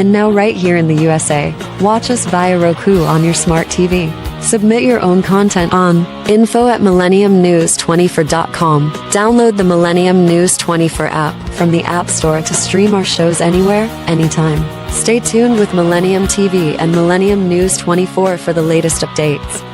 And now right here in the USA, watch us via Roku on your smart TV. Submit your own content on info@millenniumnews24.com. Download the Millennium News 24 app from the App Store to stream our shows anywhere, anytime. Stay tuned with Millennium TV and Millennium News 24 for the latest updates.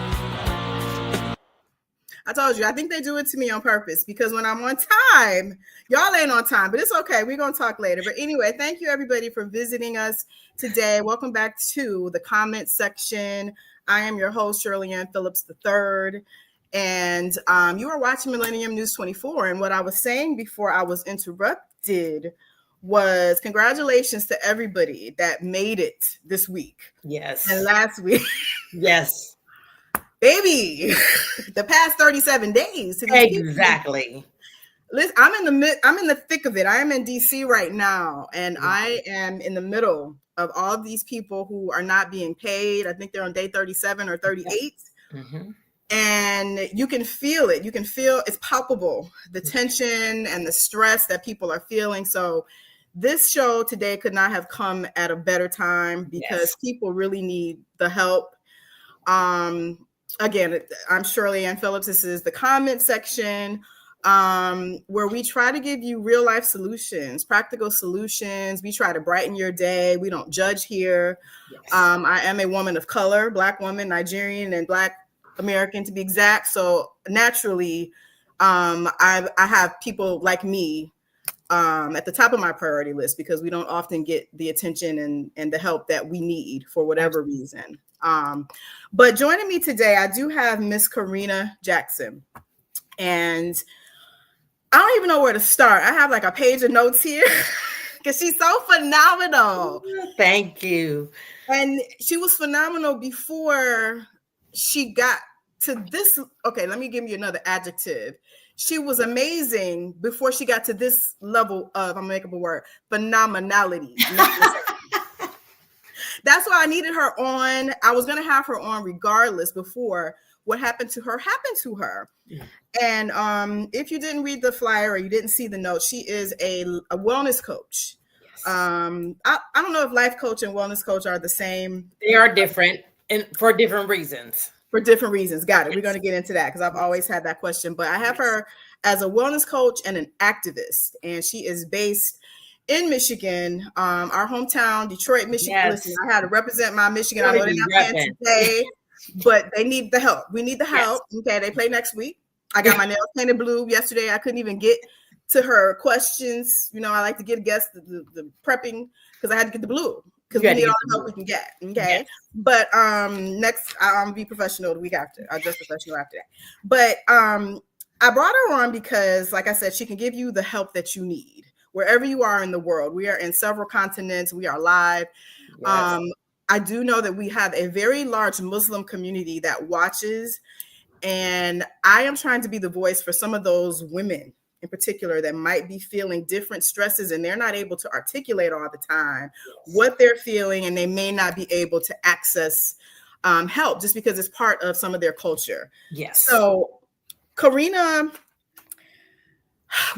I told you, I think they do it to me on purpose because when I'm on time, y'all ain't on time, but it's okay. We're going to talk later. But anyway, thank you everybody for visiting us today. Welcome back to the comment section. I am your host, Shirley Phillips III, and you are watching Millennium News 24. And what I was saying before I was interrupted was congratulations to everybody that made it this week. Yes. And last week. Yes. Baby, the past 37 days. Exactly. Listen, I'm in the thick of it. I am in DC right now, and I am in the middle of all of these people who are not being paid. I think they're on day 37 or 38. Mm-hmm. And you can feel it. You can feel it's palpable, the tension and the stress that people are feeling. So this show today could not have come at a better time because people really need the help. Again, I'm Shirley Phillips. This is the comment section where we try to give you real life solutions, practical solutions. We try to brighten your day. We don't judge here. Yes. I am a woman of color, Black woman, Nigerian and Black American to be exact. So naturally, I have people like me at the top of my priority list because we don't often get the attention and the help that we need for whatever reason. But joining me today, I do have Miss Carina Jackson, and I don't even know where to start. I have like a page of notes here because she's so phenomenal. Thank you. And she was phenomenal before she got to this. Okay, let me give you another adjective. She was amazing before she got to this level of, I'm gonna make up a word, phenomenality. That's why I needed her on. I was going to have her on regardless before what happened to her. Yeah. And if you didn't read the flyer or you didn't see the note, she is a wellness coach. Yes. I don't know if life coach and wellness coach are the same. They are different and for different reasons. For different reasons. Got it. Yes. We're going to get into that because I've always had that question. But I have her as a wellness coach and an activist. And she is based in Michigan, our hometown, Detroit, Michigan. Yes. Listen, I had to represent my Michigan. I know they're not playing today, but they need the help. We need the help. Yes. Okay, they play next week. I got my nails painted blue yesterday. I couldn't even get to her questions. You know, I like to get guests the prepping because I had to get the blue because we need all the help we can get. Okay, yes. But next I'll be professional the week after. I'll just professional after that. But I brought her on because, like I said, she can give you the help that you need. Wherever you are in the world, we are in several continents. We are live. Yes. I do know that we have a very large Muslim community that watches, and I am trying to be the voice for some of those women in particular that might be feeling different stresses, and they're not able to articulate all the time what they're feeling, and they may not be able to access help just because it's part of some of their culture. Yes. So, Carina,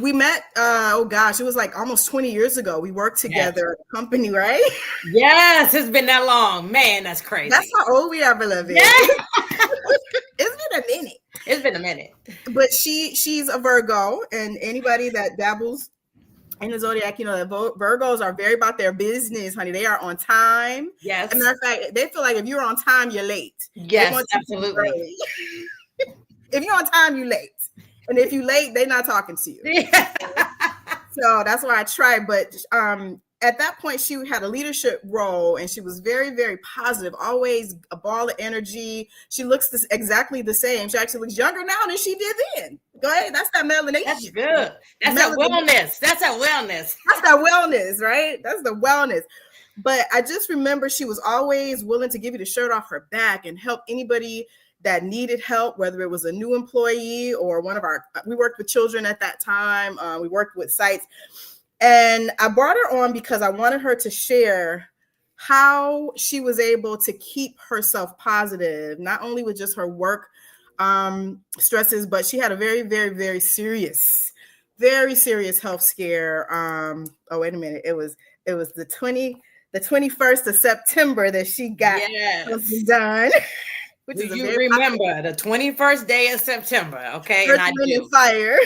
we met, it was like almost 20 years ago. We worked together at a company, right? Yes, it's been that long. Man, that's crazy. That's how old we are, beloved. Yeah. It's been a minute. But she's a Virgo, and anybody that dabbles in the zodiac, you know, that Virgos are very about their business, honey. They are on time. Yes. As a matter of fact, they feel like if you're on time, you're late. Yes, absolutely. If you're on time, you're late. And if you late, they're not talking to you. Yeah. So that's why I tried. But at that point, she had a leadership role, and she was very, very positive, always a ball of energy. She looks exactly the same. She actually looks younger now than she did then. Go ahead. That's that melanation. That's good. That's that wellness. That's that wellness. That's that wellness, right? That's the wellness. But I just remember she was always willing to give you the shirt off her back and help anybody that needed help, whether it was a new employee or we worked with children at that time. We worked with sites. And I brought her on because I wanted her to share how she was able to keep herself positive, not only with just her work stresses, but she had a very, very, very serious health scare. Oh, wait a minute. It was the the 21st of September that she got something done. Do you remember the 21st day of September? Okay, Earth, Wind, and Fire,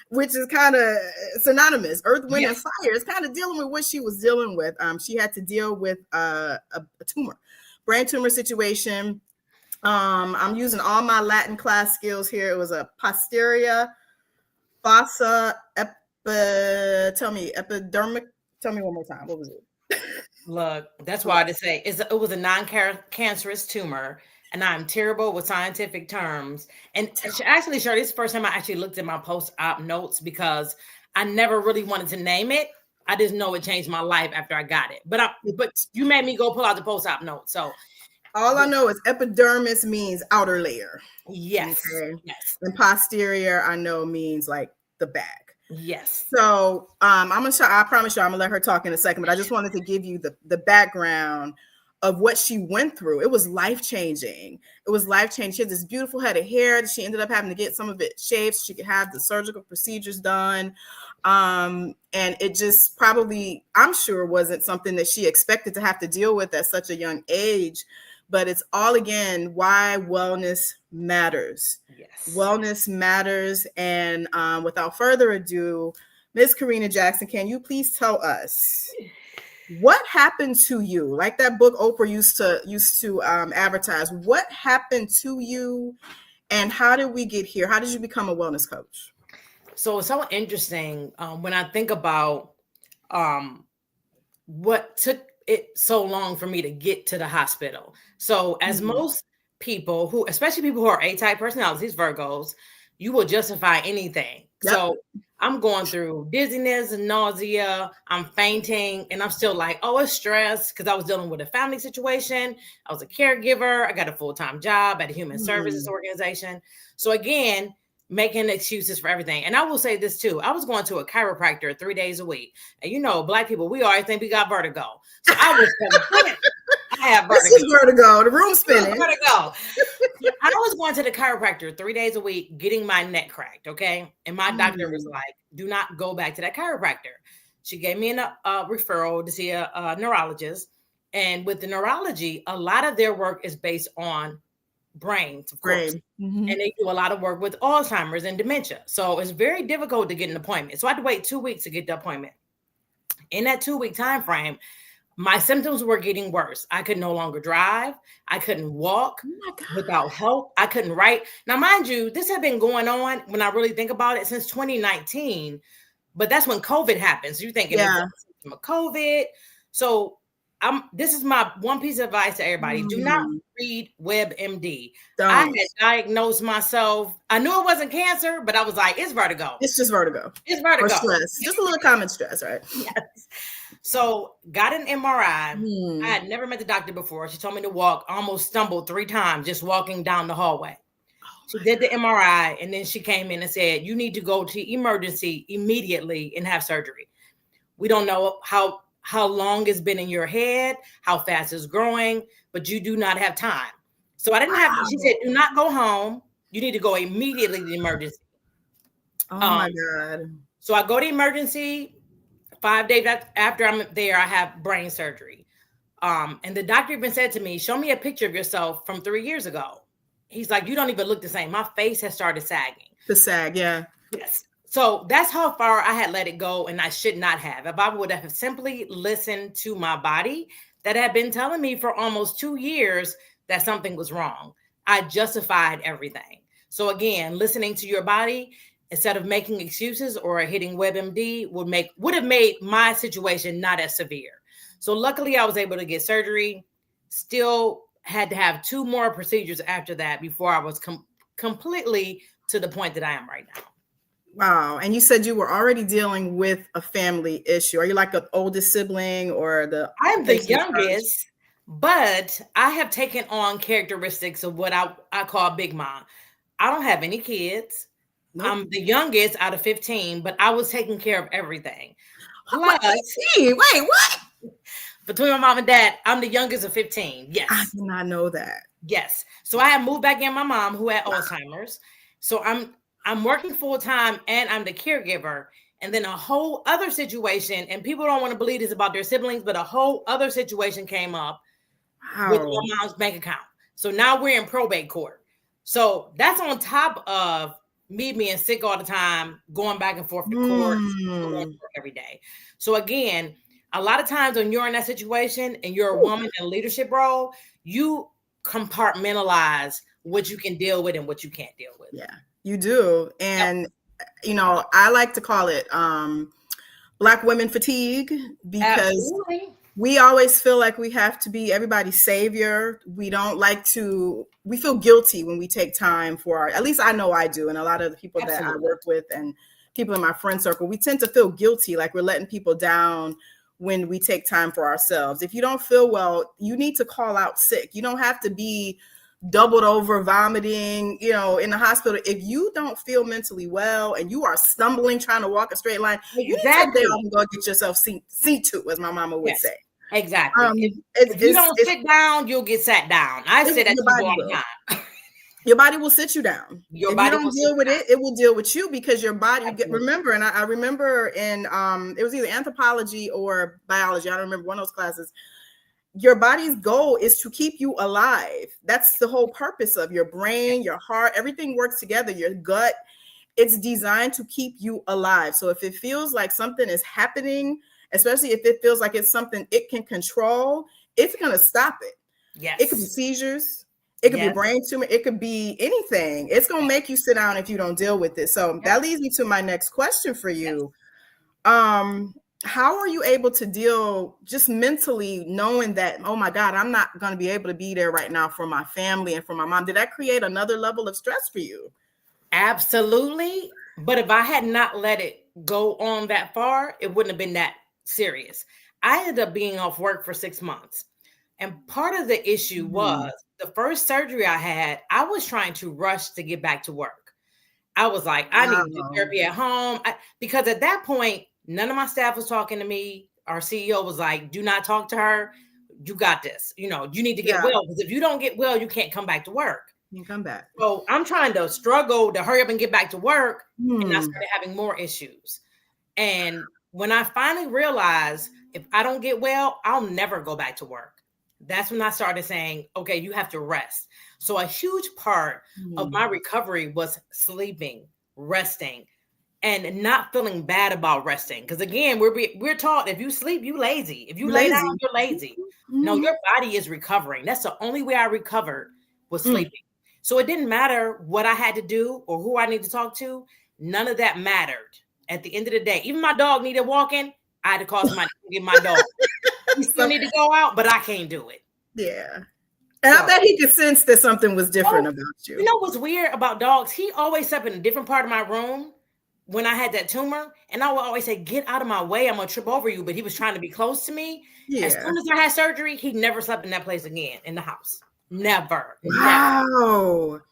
which is kind of synonymous. Earth, Wind, and Fire. It's kind of dealing with what she was dealing with. She had to deal with a tumor, brain tumor situation. I'm using all my Latin class skills here. It was a posterior fossa epidermic. Tell me one more time. What was it? Look, that's why I say it was a non-cancerous tumor, and I'm terrible with scientific terms. And actually, Shirley, this is the first time I actually looked at my post-op notes because I never really wanted to name it. I just know it changed my life after I got it. But you made me go pull out the post-op note. So all I know is epidermis means outer layer. Yes. Okay? Yes. And posterior, I know means like the back. Yes. So I promise you I'm gonna let her talk in a second, but I just wanted to give you the background of what she went through. It was life-changing. It was life-changing. She had this beautiful head of hair. She ended up having to get some of it shaved so she could have the surgical procedures done. And it just probably, I'm sure, wasn't something that she expected to have to deal with at such a young age. But it's all, again, why wellness matters. Yes. Wellness matters. And without further ado, Miss Carina Jackson, can you please tell us what happened to you? Like that book Oprah used to advertise. What happened to you, and how did we get here? How did you become a wellness coach? So it's so interesting when I think about what took it so long for me to get to the hospital. So as most people who, especially people who are A-type personalities, Virgos, you will justify anything. Yep. So I'm going through dizziness and nausea. I'm fainting, and I'm still like, oh, it's stress, because I was dealing with a family situation. I was a caregiver. I got a full-time job at a human services organization. So again, making excuses for everything. And I will say this too. I was going to a chiropractor 3 days a week. And you know, Black people, we always think we got vertigo. So I was I have vertigo. This is vertigo. The room's spinning. Vertigo. I was going to the chiropractor 3 days a week, getting my neck cracked. Okay. And my doctor was like, do not go back to that chiropractor. She gave me a referral to see a neurologist. And with the neurology, a lot of their work is based on brains, of course. And they do a lot of work with Alzheimer's and dementia. So it's very difficult to get an appointment. So I had to wait 2 weeks to get the appointment. In that 2 week time frame, my symptoms were getting worse. I could no longer drive. I couldn't walk without help. I couldn't write. Now, mind you, this had been going on, when I really think about it, since 2019. But that's when COVID happened. So you're thinking from COVID. So this is my one piece of advice to everybody. Do not read WebMD. I had diagnosed myself. I knew it wasn't cancer, but I was like, it's vertigo. It's just vertigo. It's vertigo. Or stress. Just a little common stress, right? Yes. So got an MRI. I had never met the doctor before. She told me to walk, almost stumbled 3 times just walking down the hallway. She did the MRI, and then she came in and said, you need to go to emergency immediately and have surgery. We don't know how long it's been in your head, how fast it's growing, but you do not have time. So I didn't have, she said, do not go home. You need to go immediately to the emergency. Oh my God. So I go to emergency. 5 days after I'm there, I have brain surgery. And the doctor even said to me, show me a picture of yourself from 3 years ago. He's like, you don't even look the same. My face has started sagging. The sag, yeah. Yes. So that's how far I had let it go, and I should not have. If I would have simply listened to my body that had been telling me for almost 2 years that something was wrong, I justified everything. So again, listening to your body instead of making excuses or hitting WebMD would have made my situation not as severe. So luckily I was able to get surgery. Still had to have 2 more procedures after that before I was completely to the point that I am right now. Wow. And you said you were already dealing with a family issue. Are you like the oldest sibling or I'm the youngest, but I have taken on characteristics of what I call Big Mom. I don't have any kids. Nope. I'm the youngest out of 15, but I was taking care of everything. Plus, wait, what? Between my mom and dad, I'm the youngest of 15. Yes. I did not know that. Yes. So I had moved back in my mom who had Alzheimer's. So I'm working full time and I'm the caregiver. And then a whole other situation, and people don't want to believe this about their siblings, but a whole other situation came up with my mom's bank account. So now we're in probate court. So that's on top of me being sick all the time, going back and forth to court, going to work every day. So again, a lot of times when you're in that situation and you're a woman in a leadership role, you compartmentalize what you can deal with and what you can't deal with. Yeah, you do. And, you know, I like to call it Black women fatigue, because we always feel like we have to be everybody's savior. We don't like to, we feel guilty when we take time for at least I know I do. And a lot of the people that I work with and people in my friend circle, we tend to feel guilty, like we're letting people down when we take time for ourselves. If you don't feel well, you need to call out sick. You don't have to be doubled over, vomiting, you know, in the hospital. If you don't feel mentally well and you are stumbling, trying to walk a straight line, you need to take day off and go get yourself seen to, as my mama would say. Exactly. If you don't sit down, you'll get sat down. I say that to people all the time. Your body will sit you down. If you don't deal with it, it will deal with you, because your body, remember, and I remember in, it was either anthropology or biology, I don't remember one of those classes, your body's goal is to keep you alive. That's the whole purpose of your brain, your heart, everything works together, your gut. It's designed to keep you alive. So if it feels like something is happening, especially if it feels like it's something it can control, it's going to stop it. Yes. It could be seizures. It could be a brain tumor. It could be anything. It's going to make you sit down if you don't deal with it. So that leads me to my next question for you. How are you able to deal just mentally knowing that, oh my God, I'm not going to be able to be there right now for my family and for my mom? Did that create another level of stress for you? Absolutely. But if I had not let it go on that far, it wouldn't have been that serious. I ended up being off work for 6 months. And part of the issue was the first surgery I had, I was trying to rush to get back to work. I was like, I need to do therapy at home. Because at that point, none of my staff was talking to me. Our CEO was like, do not talk to her. You got this. You know, you need to get well, because if you don't get well, you can't come back to work. You come back. So I'm trying to struggle to hurry up and get back to work. And I started having more issues. And when I finally realized if I don't get well, I'll never go back to work. That's when I started saying, okay, you have to rest. So a huge part of my recovery was sleeping, resting, and not feeling bad about resting. Because again, we're taught if you sleep, you lazy. If you lay down, you're lazy. No, your body is recovering. That's the only way I recovered, was sleeping. So it didn't matter what I had to do or who I needed to talk to. None of that mattered. At the end of the day, even my dog needed walking. I had to call somebody to get my dog. You still need to go out, but I can't do it. Yeah. And I bet he could sense that something was different about you. You know what's weird about dogs? He always slept in a different part of my room when I had that tumor. And I would always say, get out of my way. I'm going to trip over you. But he was trying to be close to me. Yeah. As soon as I had surgery, he never slept in that place again in the house. Never. Wow. Never.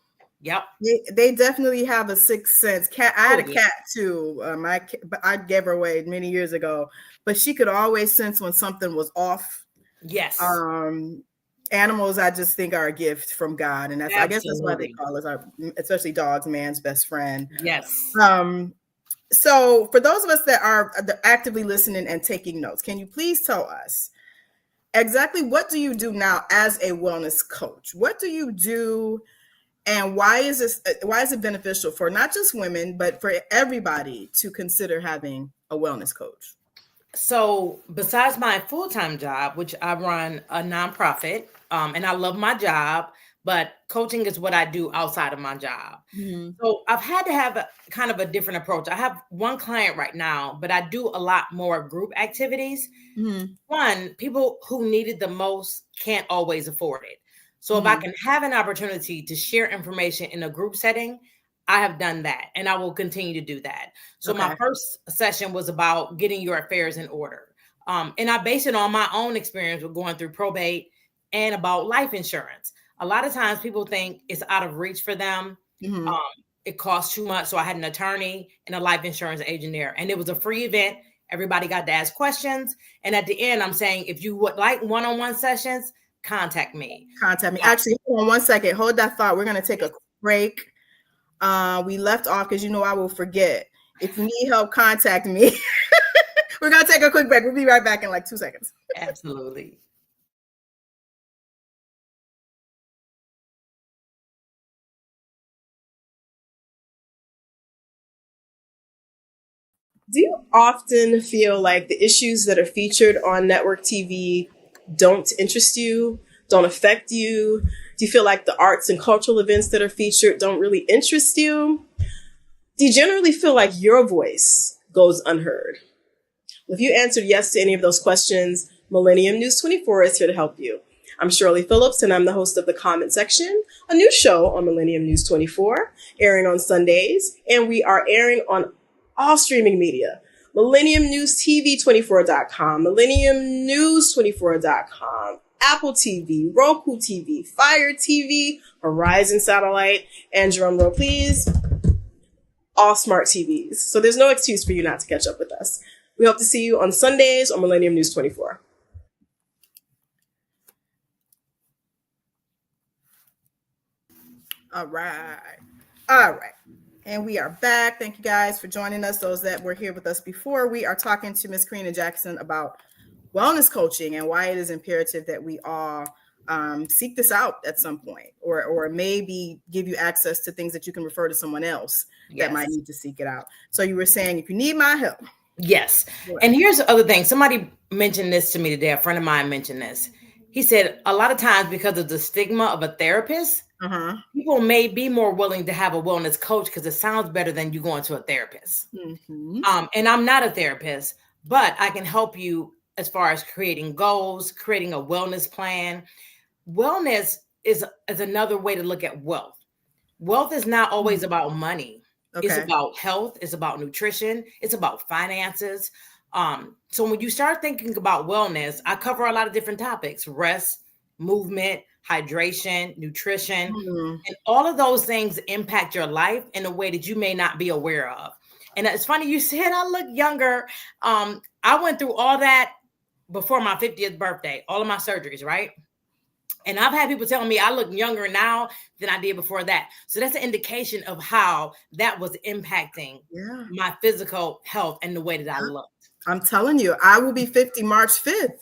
Yep. They definitely have a sixth sense. Cat. I had a cat too. I gave her away many years ago, but she could always sense when something was off. Yes. Animals, I just think, are a gift from God, and I guess that's why they call us, especially dogs, man's best friend. Yes. So for those of us that are actively listening and taking notes, can you please tell us exactly what do you do now as a wellness coach? What do you do? And why is it beneficial for not just women, but for everybody to consider having a wellness coach? So besides my full-time job, which I run a nonprofit, and I love my job, but coaching is what I do outside of my job. So I've had to have kind of a different approach. I have one client right now, but I do a lot more group activities. One, people who need it the most can't always afford it. So if I can have an opportunity to share information in a group setting, I have done that, and I will continue to do that. So my first session was about getting your affairs in order. And I base it on my own experience with going through probate and about life insurance. A lot of times people think it's out of reach for them. It costs too much. So I had an attorney and a life insurance agent there, and it was a free event. Everybody got to ask questions. And at the end, I'm saying, if you would like one-on-one sessions, contact me. Actually, hold on one second. Hold that thought. We're going to take a break. We left off because I will forget. If you need help, contact me. We're going to take a quick break. We'll be right back in like 2 seconds. Absolutely. Do you often feel like the issues that are featured on network TV don't interest you, don't affect you? Do you feel like the arts and cultural events that are featured don't really interest you? Do you generally feel like your voice goes unheard? Well, if you answered yes to any of those questions, Millennium News 24 is here to help you. I'm Shirley Phillips, and I'm the host of The Comment Section, a new show on Millennium News 24, airing on Sundays, and we are airing on all streaming media. Millennium News TV 24.com, Millennium News 24.com, Apple TV, Roku TV, Fire TV, Horizon Satellite, and drum roll please, all smart TVs. So there's no excuse for you not to catch up with us. We hope to see you on Sundays on Millennium News 24. All right. And we are back. Thank you guys for joining us. Those that were here with us before, we are talking to Miss Carina Jackson about wellness coaching and why it is imperative that we all seek this out at some point, or maybe give you access to things that you can refer to someone else that might need to seek it out. So you were saying, if you need my help. Yes. And here's the other thing. Somebody mentioned this to me today. A friend of mine mentioned this. He said a lot of times because of the stigma of a therapist, people may be more willing to have a wellness coach because it sounds better than you going to a therapist. And I'm not a therapist, but I can help you as far as creating goals, creating a wellness plan. Wellness is another way to look at wealth. Wealth is not always about money. It's about health. It's about nutrition. It's about finances. So when you start thinking about wellness, I cover a lot of different topics: rest, movement, hydration, nutrition, and all of those things impact your life in a way that you may not be aware of. And it's funny you said I look younger. I went through all that before my 50th birthday, all of my surgeries, right? And I've had people telling me I look younger now than I did before that. So that's an indication of how that was impacting my physical health and the way that I looked. I'm telling you, I will be 50 March 5th.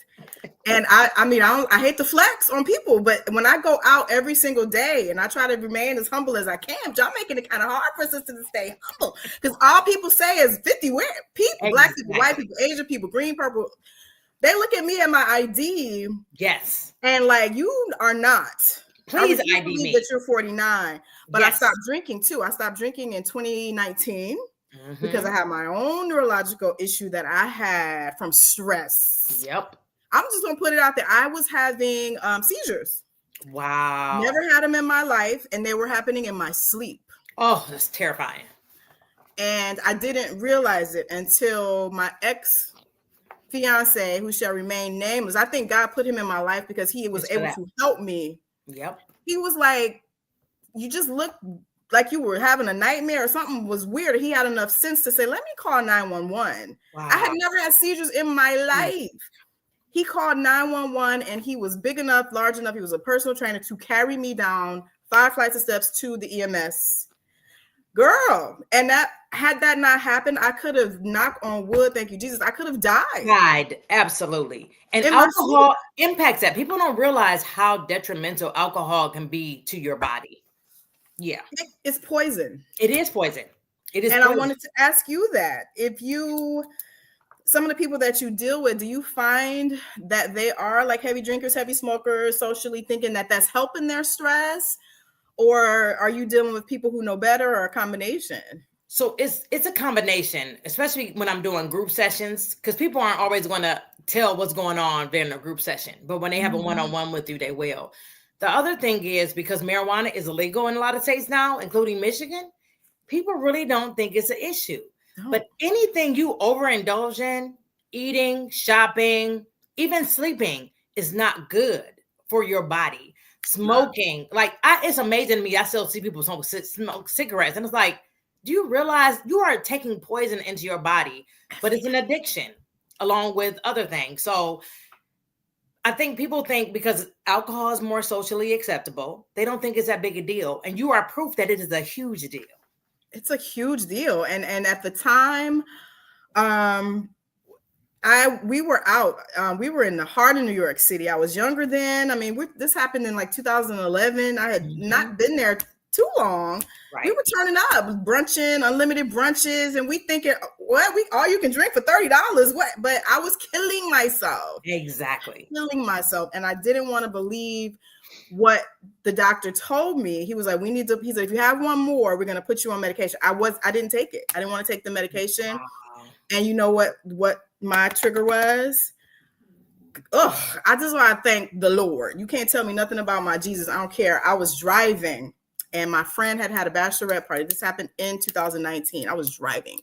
And I hate to flex on people, but when I go out every single day and I try to remain as humble as I can, y'all making it kind of hard for sisters to stay humble, because all people say is 50 where people, black people, white people, Asian people, green, purple. They look at me and my ID. Yes. And like, you are not. Please ID me. That you're 49. But I stopped drinking too. I stopped drinking in 2019 because I had my own neurological issue that I had from stress. Yep. I'm just going to put it out there. I was having seizures. Wow. Never had them in my life, and they were happening in my sleep. Oh, that's terrifying. And I didn't realize it until my ex-fiance, who shall remain nameless, I think God put him in my life because he was able to help me. Yep. He was like, you just look like you were having a nightmare or something was weird. He had enough sense to say, let me call 911. Wow. I had never had seizures in my life. He called 911 and he was big enough, large enough. He was a personal trainer to carry me down 5 flights of steps to the EMS. Girl, and that had that not happened, I could have, knocked on wood, thank you, Jesus, I could have died. Absolutely. And alcohol impacts that. People don't realize how detrimental alcohol can be to your body. Yeah. It's poison. It is poison. It is. And poison. I wanted to ask you that. Some of the people that you deal with, do you find that they are like heavy drinkers, heavy smokers, socially thinking that that's helping their stress? Or are you dealing with people who know better, or a combination? So it's a combination, especially when I'm doing group sessions, because people aren't always going to tell what's going on during a group session. But when they have a one-on-one with you, they will. The other thing is, because marijuana is illegal in a lot of states now, including Michigan, people really don't think it's an issue. Oh. But anything you overindulge in, eating, shopping, even sleeping, is not good for your body. Smoking, it's amazing to me. I still see people smoke cigarettes, and it's like, do you realize you are taking poison into your body? But it's an addiction along with other things. So I think people think because alcohol is more socially acceptable, they don't think it's that big a deal. And you are proof that it is a huge deal. it's a huge deal. And at the time, we were out. We were in the heart of New York City. I was younger then. I mean, this happened in like 2011. I had not been there too long. Right. We were turning up, brunching, unlimited brunches, and we thinking, what? All you can drink for $30? What? But I was killing myself. Exactly. Killing myself, and I didn't want to believe what the doctor told me. He was like, we need to. He said, if you have one more, we're going to put you on medication. I didn't take it. I didn't want to take the medication. Wow. And you know what my trigger was? I just want to thank the Lord. You can't tell me nothing about my Jesus. I don't care. I was driving and my friend had a bachelorette party. This happened in 2019. I was driving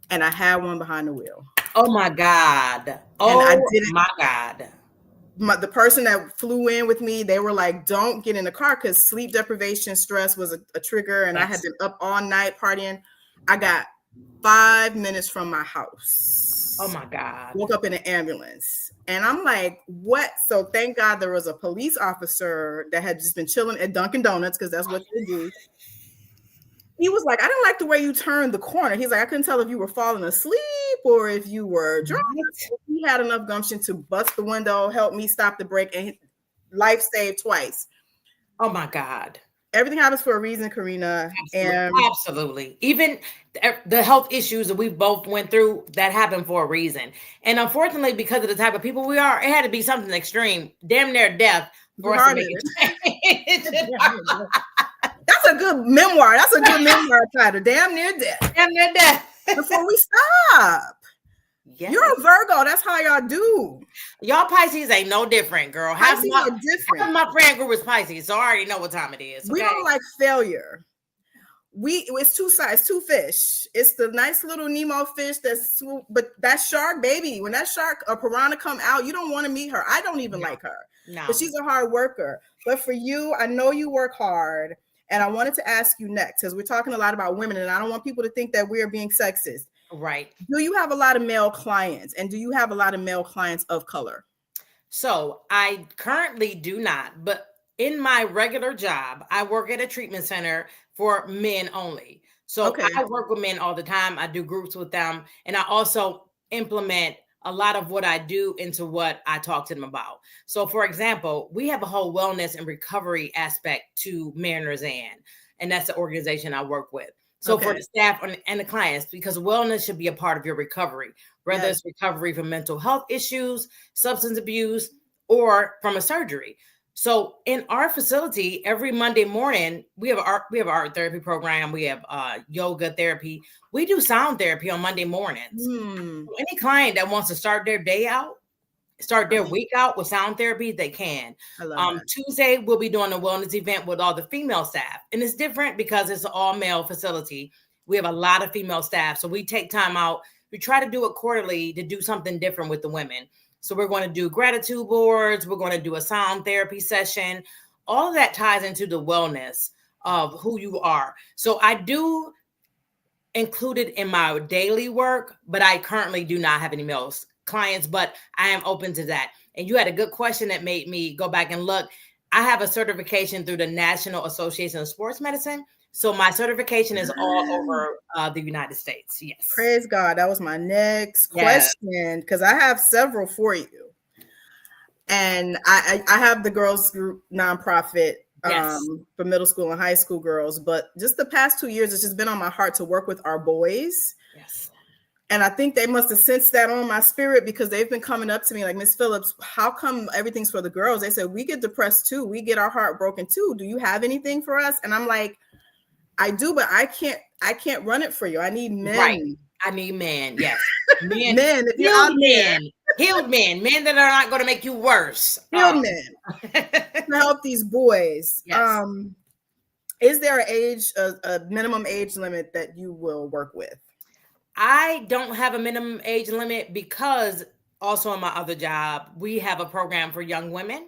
and I had one behind the wheel. Oh my God. My God. The person that flew in with me, they were like, don't get in the car because sleep deprivation, stress was a trigger. And I had been up all night partying. I got 5 minutes from my house. Oh my God. Woke up in an ambulance. And I'm like, what? So thank God there was a police officer that had just been chilling at Dunkin' Donuts because that's what they do. He was like, I didn't like the way you turned the corner. He's like, I couldn't tell if you were falling asleep or if you were drunk. He had enough gumption to bust the window, help me stop the brake, and life saved twice. Oh my God. Everything happens for a reason, Carina. Absolutely. Even the health issues that we both went through, that happened for a reason. And unfortunately, because of the type of people we are, it had to be something extreme, damn near death for us to make it. That's a good memoir. That's a good memoir title. Damn near death. Damn near death. Before we stop. Yes. You're a Virgo. That's how y'all do. Y'all Pisces ain't no different, girl. Pisces are different. Half of my friend group is Pisces, so I already know what time it is. Okay? We don't like failure. It's two sides, two fish. It's the nice little Nemo fish but that shark, baby, when that shark or piranha come out, you don't want to meet her. I don't even like her. No. But she's a hard worker. But for you, I know you work hard. And I wanted to ask you next, because we're talking a lot about women, and I don't want people to think that we're being sexist. Right. Do you have a lot of male clients? And do you have a lot of male clients of color? So I currently do not, but in my regular job, I work at a treatment center for men only. So I work with men all the time. I do groups with them. And I also implement a lot of what I do into what I talk to them about. So for example, we have a whole wellness and recovery aspect to Mariners and that's the organization I work with. So for the staff and the clients, because wellness should be a part of your recovery, whether it's recovery from mental health issues, substance abuse, or from a surgery. So in our facility, every Monday morning, we have an art therapy program. We have yoga therapy. We do sound therapy on Monday mornings. So any client that wants to start their day out, start their week out with sound therapy, they can. Tuesday, we'll be doing a wellness event with all the female staff. And it's different because it's an all-male facility. We have a lot of female staff. So we take time out. We try to do it quarterly to do something different with the women. So we're going to do gratitude boards. We're going to do a sound therapy session. All of that ties into the wellness of who you are. So I do include it in my daily work, but I currently do not have any male clients, but I am open to that. And you had a good question that made me go back and look. I have a certification through the National Association of Sports Medicine. So my certification is all over the United States. Yes. Praise God. That was my next question, because I have several for you. And I have the girls group nonprofit for middle school and high school girls. But just the past 2 years, it's just been on my heart to work with our boys. Yes. And I think they must have sensed that on my spirit, because they've been coming up to me like, Miss Phillips, how come everything's for the girls? They said, we get depressed too. We get our heart broken too. Do you have anything for us? And I'm like, I do, but I can't run it for you. I need men. Right. I need men. Yes. Men. If you're out there. Healed men. Men that are not going to make you worse. Healed men. To help these boys. Yes. Is there a minimum age limit that you will work with? I don't have a minimum age limit, because also in my other job, we have a program for young women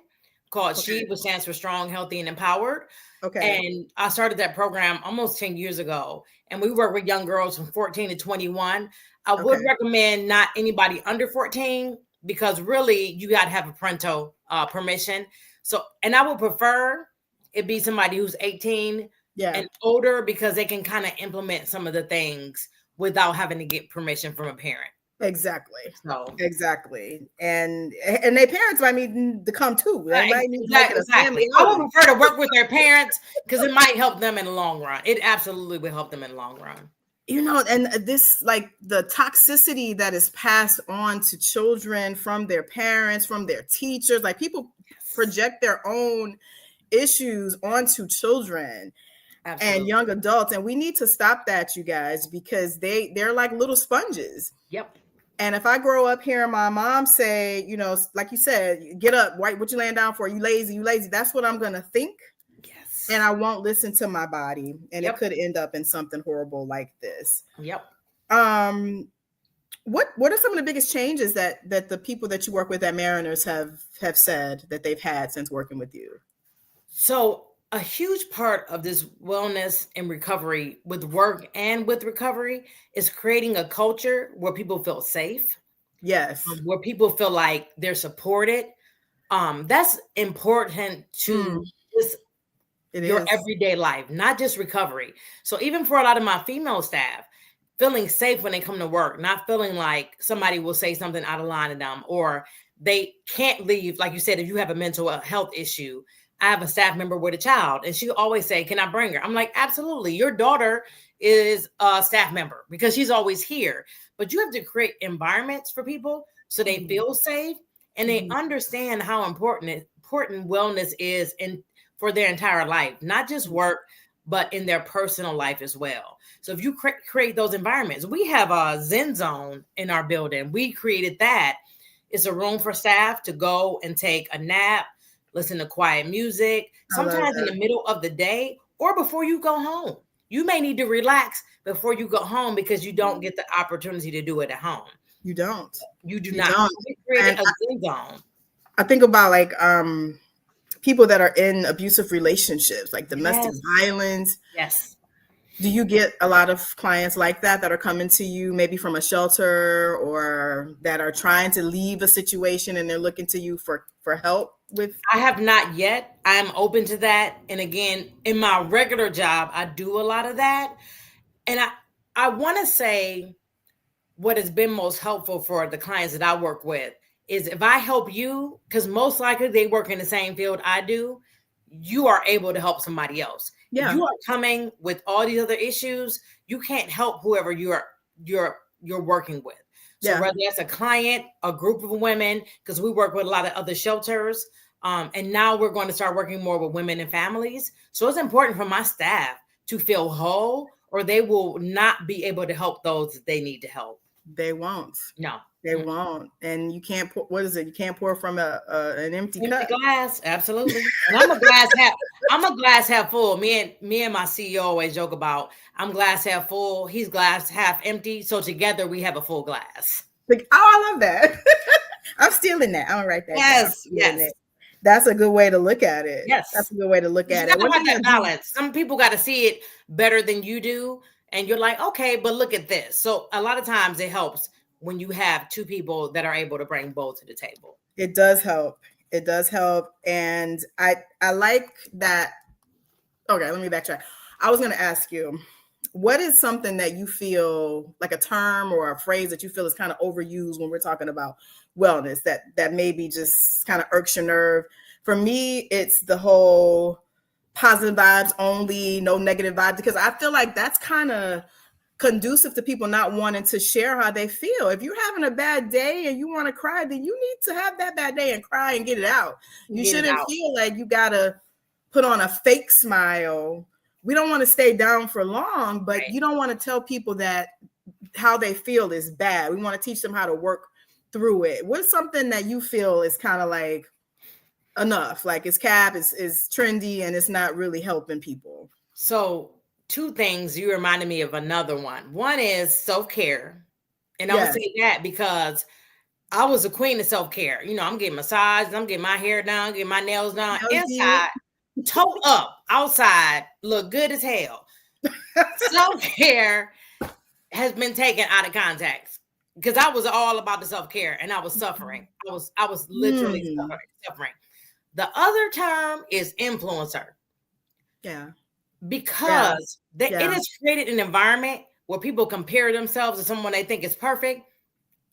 called SHE, which stands for Strong, Healthy, and Empowered. Okay. And I started that program almost 10 years ago. And we work with young girls from 14 to 21. I would recommend not anybody under 14, because really you got to have a parental permission. So, and I would prefer it be somebody who's 18 and older because they can kind of implement some of the things without having to get permission from a parent. Exactly. So exactly. And their parents might need to come too. They might need to make it a family. I would prefer to work with their parents because it might help them in the long run. It absolutely will help them in the long run. You know, and this, like, the toxicity that is passed on to children from their parents, from their teachers, like, people project their own issues onto children. Absolutely. And young adults. And we need to stop that, you guys, because they're like little sponges. Yep. And if I grow up hearing my mom say, you know, like you said, get up, what you laying down for? You lazy, that's what I'm going to think. Yes. And I won't listen to my body. And it could end up in something horrible like this. Yep. What are some of the biggest changes that the people that you work with at Mariners have said that they've had since working with you? So a huge part of this wellness and recovery with work and with recovery is creating a culture where people feel safe. Yes. Where people feel like they're supported. That's important to your everyday life, not just recovery. So even for a lot of my female staff, feeling safe when they come to work, not feeling like somebody will say something out of line to them, or they can't leave. Like you said, if you have a mental health issue, I have a staff member with a child and she always say, can I bring her? I'm like, absolutely. Your daughter is a staff member because she's always here, but you have to create environments for people so they feel safe and they understand how important wellness is for their entire life, not just work, but in their personal life as well. So if you create those environments, we have a Zen zone in our building. We created that. It's a room for staff to go and take a nap, listen to quiet music, sometimes in the middle of the day or before you go home. You may need to relax before you go home because you don't get the opportunity to do it at home. You don't. You do not. We created a Zen zone. I think about like people that are in abusive relationships, like domestic violence. Yes. Do you get a lot of clients like that are coming to you maybe from a shelter or that are trying to leave a situation and they're looking to you for help with? I have not yet. I'm open to that. And again, in my regular job, I do a lot of that. And I want to say what has been most helpful for the clients that I work with is if I help you, because most likely they work in the same field I do, you are able to help somebody else. Yeah. If you are coming with all these other issues, you can't help whoever you're working with. So whether that's a client, a group of women, because we work with a lot of other shelters, and now we're going to start working more with women and families. So it's important for my staff to feel whole, or they will not be able to help those that they need to help. They won't. No. They won't. And you can't pour, what is it? You can't pour from an empty cup. Glass, absolutely. And I'm a glass half full. Me and my CEO always joke about I'm glass half full, he's glass half empty. So together we have a full glass. Like, oh, I love that. I'm stealing that. I'm gonna write that down. Yes. That's a good way to look at it. Yes. That's a good way to look at it. Have that balance. Some people got to see it better than you do. And you're like, okay, but look at this. So a lot of times it helps when you have two people that are able to bring both to the table. It does help. It does help. And I like that. Okay, let me backtrack. I was going to ask you, what is something that you feel like a term or a phrase that you feel is kind of overused when we're talking about wellness that maybe just kind of irks your nerve? For me, it's the whole positive vibes only, no negative vibes, because I feel like that's kind of conducive to people not wanting to share how they feel. If you're having a bad day and you want to cry, then you need to have that bad day and cry and get it out. You shouldn't feel like you got to put on a fake smile. We don't want to stay down for long, but you don't want to tell people that how they feel is bad. We want to teach them how to work through it. What's something that you feel is kind of like enough, like it's cap, is trendy, and it's not really helping people? So two things, you reminded me of another one. One is self-care. And I'm going to say that because I was a queen of self-care. You know, I'm getting massages, I'm getting my hair done, getting my nails done, inside, toe up, outside, look good as hell. Self-care has been taken out of context because I was all about the self-care and I was suffering. I was literally suffering. The other term is influencer. Yeah. because it has created an environment where people compare themselves to someone they think is perfect.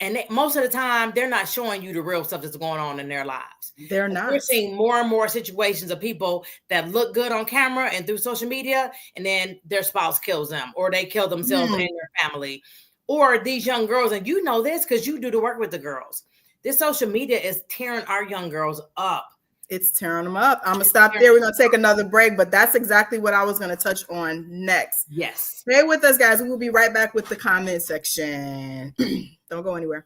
And most of the time, they're not showing you the real stuff that's going on in their lives. They're not. We're seeing more and more situations of people that look good on camera and through social media, and then their spouse kills them, or they kill themselves and their family. Or these young girls, and you know this because you do the work with the girls. This social media is tearing our young girls up. It's tearing them up. I'm going to stop there. We're going to take another break, but that's exactly what I was going to touch on next. Yes. Stay with us, guys. We will be right back with the comment section. Don't go anywhere.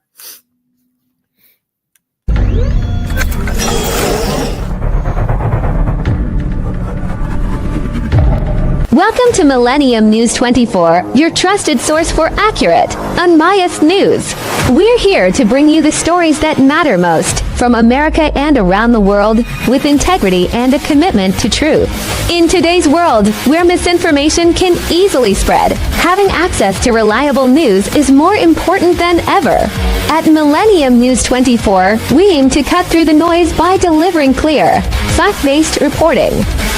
Welcome to Millennium News 24, your trusted source for accurate, unbiased news. We're here to bring you the stories that matter most from America and around the world with integrity and a commitment to truth. In today's world, where misinformation can easily spread, having access to reliable news is more important than ever. At Millennium News 24, we aim to cut through the noise by delivering clear, fact-based reporting.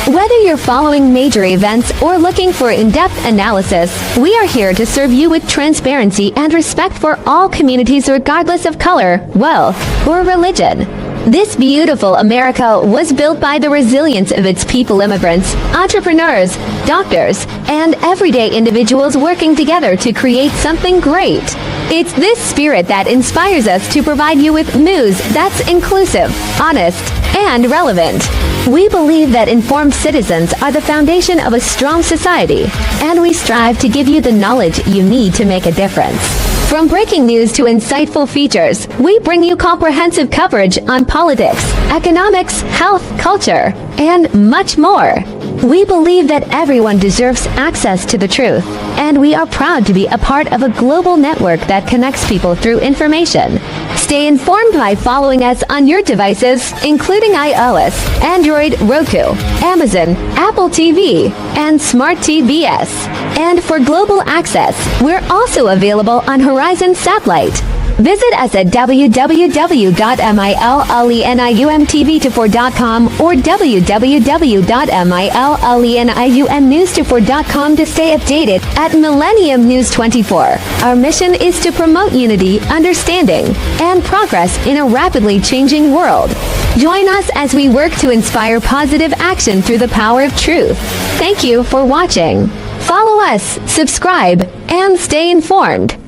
Whether you're following major events or looking for in-depth analysis, we are here to serve you with transparency and respect for all communities regardless of color, wealth, or religion. This beautiful America was built by the resilience of its people, immigrants, entrepreneurs, doctors, and everyday individuals working together to create something great. It's this spirit that inspires us to provide you with news that's inclusive, honest, and relevant. We believe that informed citizens are the foundation of a strong society, and we strive to give you the knowledge you need to make a difference. From breaking news to insightful features, we bring you comprehensive coverage on politics, economics, health, culture, and much more. We believe that everyone deserves access to the truth, and we are proud to be a part of a global network that connects people through information. Stay informed by following us on your devices, including iOS, Android, Roku, Amazon, Apple TV, and Smart TVS. And for global access, we're also available on Horizon Satellite. Visit us at www.millenniumtv24.com or www.millenniumnews24.com to stay updated at Millennium News 24. Our mission is to promote unity, understanding, and progress in a rapidly changing world. Join us as we work to inspire positive action through the power of truth. Thank you for watching. Follow us, subscribe, and stay informed.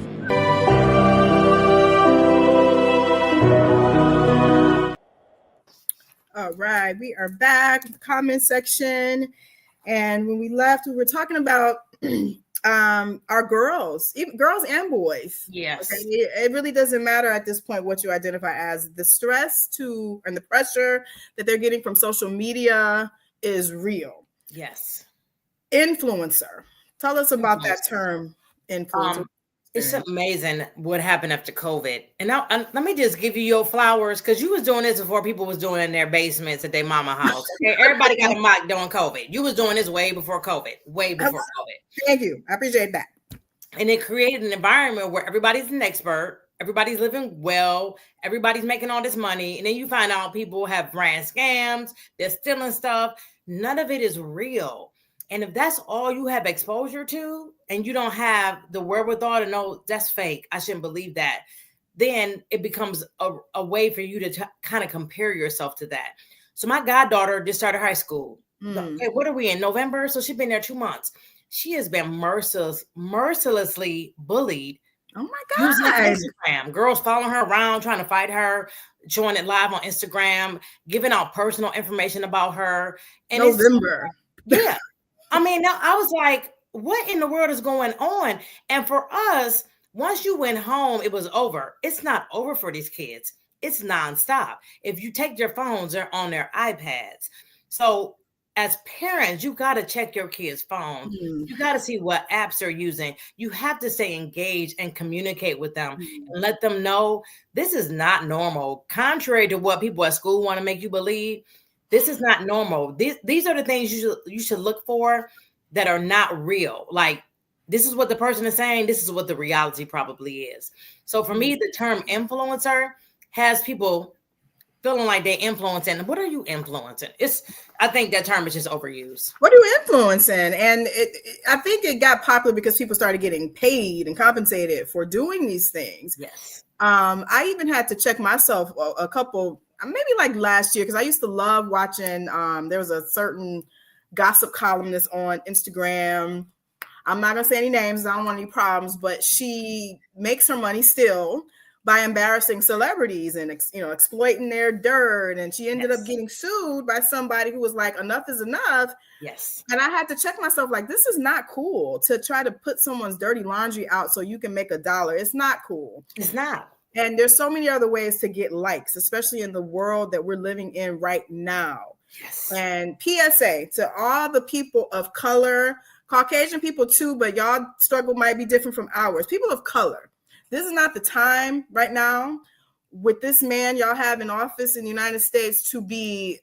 All right, we are back with the comment section. And when we left, we were talking about our girls, even girls and boys. Yes. Okay? It really doesn't matter at this point what you identify as. The stress and the pressure that they're getting from social media is real. Yes. Influencer. Tell us about that term, influencer. It's amazing what happened after COVID. And now, let me just give you your flowers, because you was doing this before people was doing it in their basements at their mama house. Okay? Everybody got a mic during COVID. You was doing this way before COVID. Thank you. I appreciate that. And it created an environment where everybody's an expert. Everybody's living well. Everybody's making all this money. And then you find out people have brand scams. They're stealing stuff. None of it is real. And if that's all you have exposure to, and you don't have the wherewithal to know that's fake, I shouldn't believe that, then it becomes a way for you to kind of compare yourself to that. So my goddaughter just started high school. Okay, what are we in November? So she's been there 2 months. She has been mercilessly bullied. Oh my God. Using Instagram. Girls following her around, trying to fight her, showing it live on Instagram, giving out personal information about her. And November. Yeah. I mean, now I was like, what in the world is going on? And for us, once you went home, it was over. It's not over for these kids. It's nonstop. If you take their phones, they're on their iPads. So as parents, you got to check your kids' phones. You got to see what apps they're using. You have to stay engaged and communicate with them and let them know this is not normal. Contrary to what people at school want to make you believe, this is not normal. These are the things you should look for that are not real. Like, this is what the person is saying. This is what the reality probably is. So for me, the term influencer has people feeling like they're influencing. What are you influencing? I think that term is just overused. What are you influencing? And I think it got popular because people started getting paid and compensated for doing these things. Yes. I even had to check myself a couple, maybe like last year, because I used to love watching. There was a certain gossip columnist on Instagram. I'm not gonna say any names. I don't want any problems, but she makes her money still by embarrassing celebrities and exploiting their dirt. And she ended up getting sued by somebody who was like, enough is enough. Yes. And I had to check myself, like, this is not cool to try to put someone's dirty laundry out so you can make $1. It's not cool. It's not. And there's so many other ways to get likes, especially in the world that we're living in right now. Yes. And PSA to all the people of color, Caucasian people too, but y'all struggle might be different from ours. People of color. This is not the time right now with this man y'all have in office in the United States to be,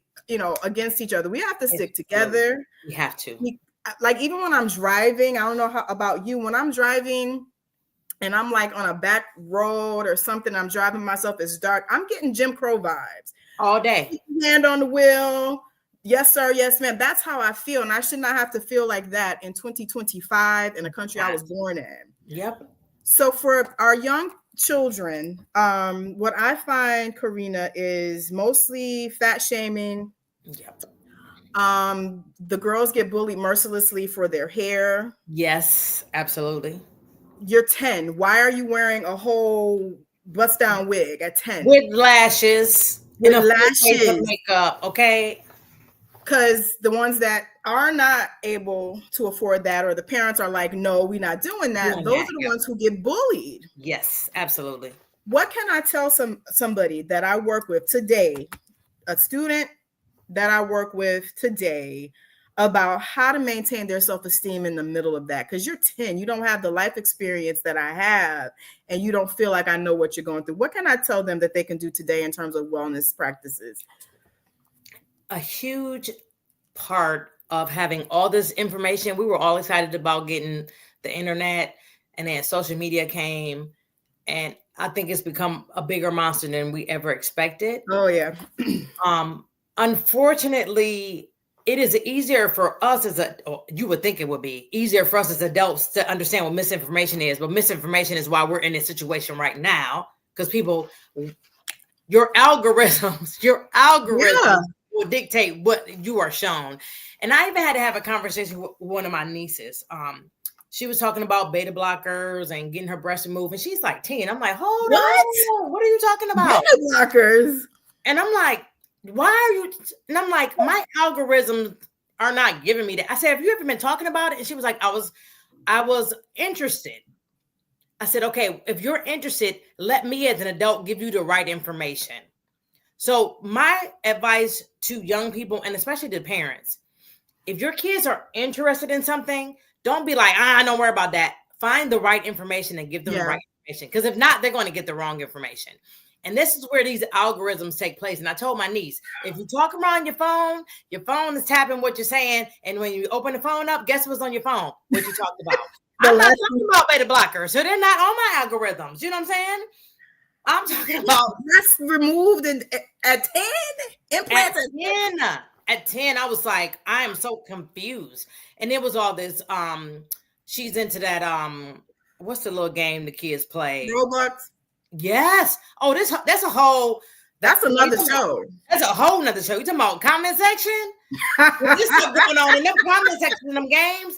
against each other. We have to stick together. We have to. Like, even when I'm driving, I don't know about you, when I'm driving and I'm like on a back road or something, I'm driving myself, it's dark, I'm getting Jim Crow vibes. All day. Hand on the wheel. Yes, sir. Yes, ma'am. That's how I feel. And I should not have to feel like that in 2025 in a country I was born in. Yep. So for our young children, what I find, Carina, is mostly fat shaming. Yep. The girls get bullied mercilessly for their hair. Yes, absolutely. You're 10. Why are you wearing a whole bust down wig at 10? With lashes. With and lashes. Makeup, okay? Because the ones that are not able to afford that, or the parents are like, no, we're not doing that. Those are the ones who get bullied. Yes, absolutely. What can I tell somebody that I work with today, a student that I work with today, about how to maintain their self-esteem in the middle of that? Because you're 10, you don't have the life experience that I have, and you don't feel like I know what you're going through. What can I tell them that they can do today in terms of wellness practices? A huge part of having all this information, we were all excited about getting the internet, and then social media came, and I think it's become a bigger monster than we ever expected. Oh yeah. Unfortunately, it is easier for us you would think it would be easier for us as adults to understand what misinformation is, but misinformation is why we're in this situation right now, because your algorithms will dictate what you are shown. And I even had to have a conversation with one of my nieces. She was talking about beta blockers and getting her breast removed, and she's like 10. I'm like, hold on, what are you talking about? Beta blockers. And I'm like, why are you? And I'm like, my algorithms are not giving me that. I said, have you ever been talking about it? And she was like, I was interested. I said, okay, if you're interested, let me as an adult give you the right information. So my advice to young people, and especially to parents, if your kids are interested in something, don't be like, don't worry about that. Find the right information and give them the right information. Because if not, they're going to get the wrong information. And this is where these algorithms take place. And I told my niece, if you talk around your phone is tapping what you're saying. And when you open the phone up, guess what's on your phone? What you talked about. I'm not talking about beta blockers. So they're not on my algorithms. You know what I'm saying? I'm talking about breast removed at 10? Implants at 10. I was like, I am so confused. And it was all this, she's into that, what's the little game the kids play? Roblox. Yes. Oh, that's another show. That's a whole nother show. You talking about comment section? This stuff going on in them comment section in them games.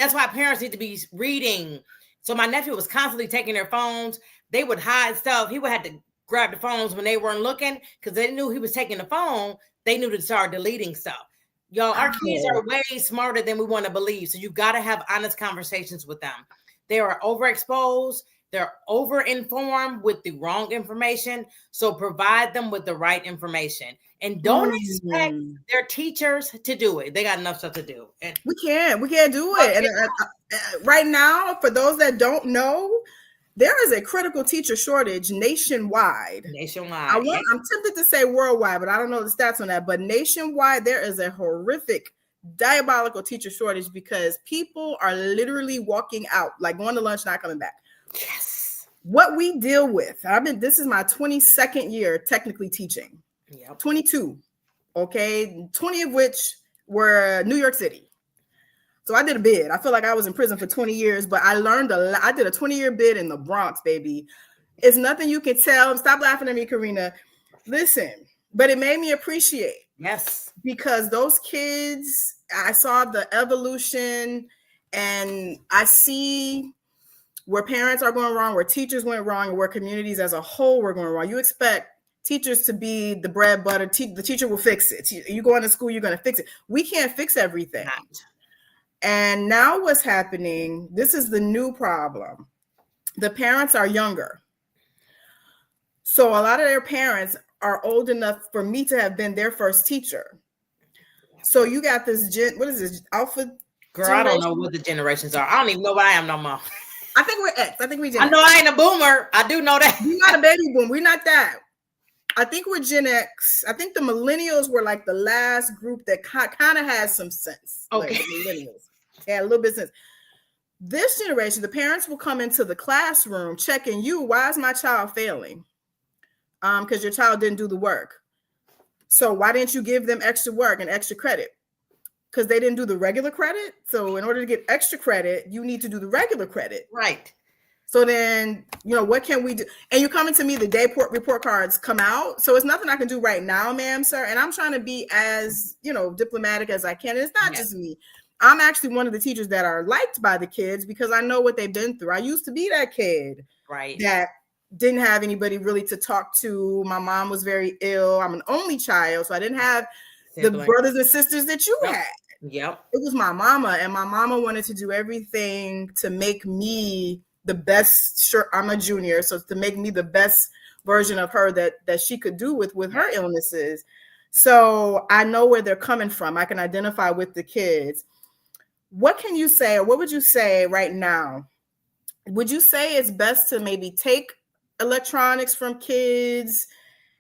That's why parents need to be reading. So my nephew was constantly taking their phones. They would hide stuff. He would have to grab the phones when they weren't looking, because they knew he was taking the phone. They knew to start deleting stuff. Y'all, our kids are way smarter than we want to believe. So you got to have honest conversations with them. They are overexposed. They're over-informed with the wrong information. So provide them with the right information. And don't expect their teachers to do it. They got enough stuff to do. And we can't do it. And right now, for those that don't know, there is a critical teacher shortage nationwide. I'm tempted to say worldwide, but I don't know the stats on that. But nationwide, there is a horrific, diabolical teacher shortage because people are literally walking out, like going to lunch, not coming back. Yes. What we deal with, this is my 22nd year technically teaching. Yep. 22. Okay, 20 of which were New York City. So I did a bid. I feel like I was in prison for 20 years, but I learned a lot. I did a 20-year bid in the Bronx, baby. It's nothing you can tell. Stop laughing at me, Carina. Listen, but it made me appreciate. Yes. Because those kids, I saw the evolution, and I see where parents are going wrong, where teachers went wrong, and where communities as a whole were going wrong. You expect teachers to be the bread butter. The teacher will fix it. You go into school, you're going to fix it. We can't fix everything. Not. And now what's happening, this is the new problem. The parents are younger. So a lot of their parents are old enough for me to have been their first teacher. So you got this, what is this, alpha? Girl, generation? I don't know what the generations are. I don't even know what I am no more. I think we're X. I think we're Gen I X. know I ain't a boomer. I do know that. We're not a baby boom. We're not that. I think we're Gen X. I think the millennials were like the last group that kind of had some sense. Okay. Like the millennials. Yeah, a little bit of sense. This generation, the parents will come into the classroom checking you. Why is my child failing? Because your child didn't do the work. So why didn't you give them extra work and extra credit? Because they didn't do the regular credit. So in order to get extra credit, you need to do the regular credit. Right. So then, what can we do? And you're coming to me, the day report cards come out. So it's nothing I can do right now, ma'am, sir. And I'm trying to be as, diplomatic as I can. And it's not just me. I'm actually one of the teachers that are liked by the kids because I know what they've been through. I used to be that kid. Right. That didn't have anybody really to talk to. My mom was very ill. I'm an only child, so I didn't have the brothers and sisters that you had. Yep. It was my mama, and my mama wanted to do everything to make me the best. Sure, I'm a junior, so to make me the best version of her that she could do with her illnesses. So I know where they're coming from. I can identify with the kids. What can you say, or what would you say right now? Would you say it's best to maybe take electronics from kids,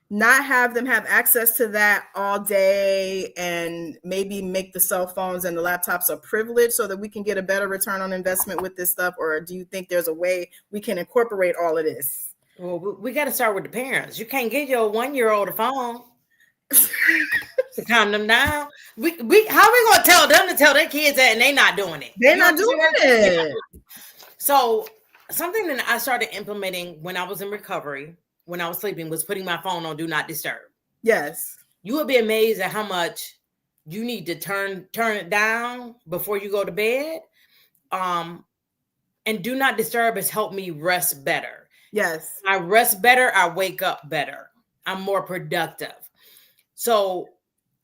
not have them have access to that all day, and maybe make the cell phones and the laptops a privilege so that we can get a better return on investment with this stuff? Or do you think there's a way we can incorporate all of this? Well, we got to start with the parents. You can't get your 1-year-old a phone to calm them down. How are we going to tell them to tell their kids that and they not doing it? They're not doing it. So something that I started implementing when I was in recovery, when I was sleeping, was putting my phone on Do Not Disturb. Yes. You would be amazed at how much you need to turn it down before you go to bed. And Do Not Disturb has helped me rest better. Yes. I rest better. I wake up better. I'm more productive. So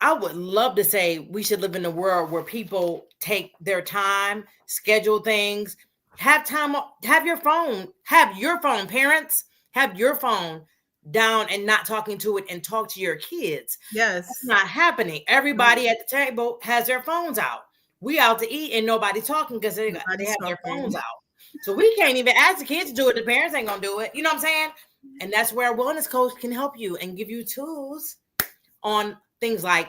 I would love to say we should live in a world where people take their time, schedule things, have your phone, parents, have your phone down and not talking to it and talk to your kids. Yes. That's not happening. Everybody at the table has their phones out. We out to eat and nobody talking because they have their phones out. So we can't even ask the kids to do it. The parents ain't going to do it. You know what I'm saying? And that's where a wellness coach can help you and give you tools on things like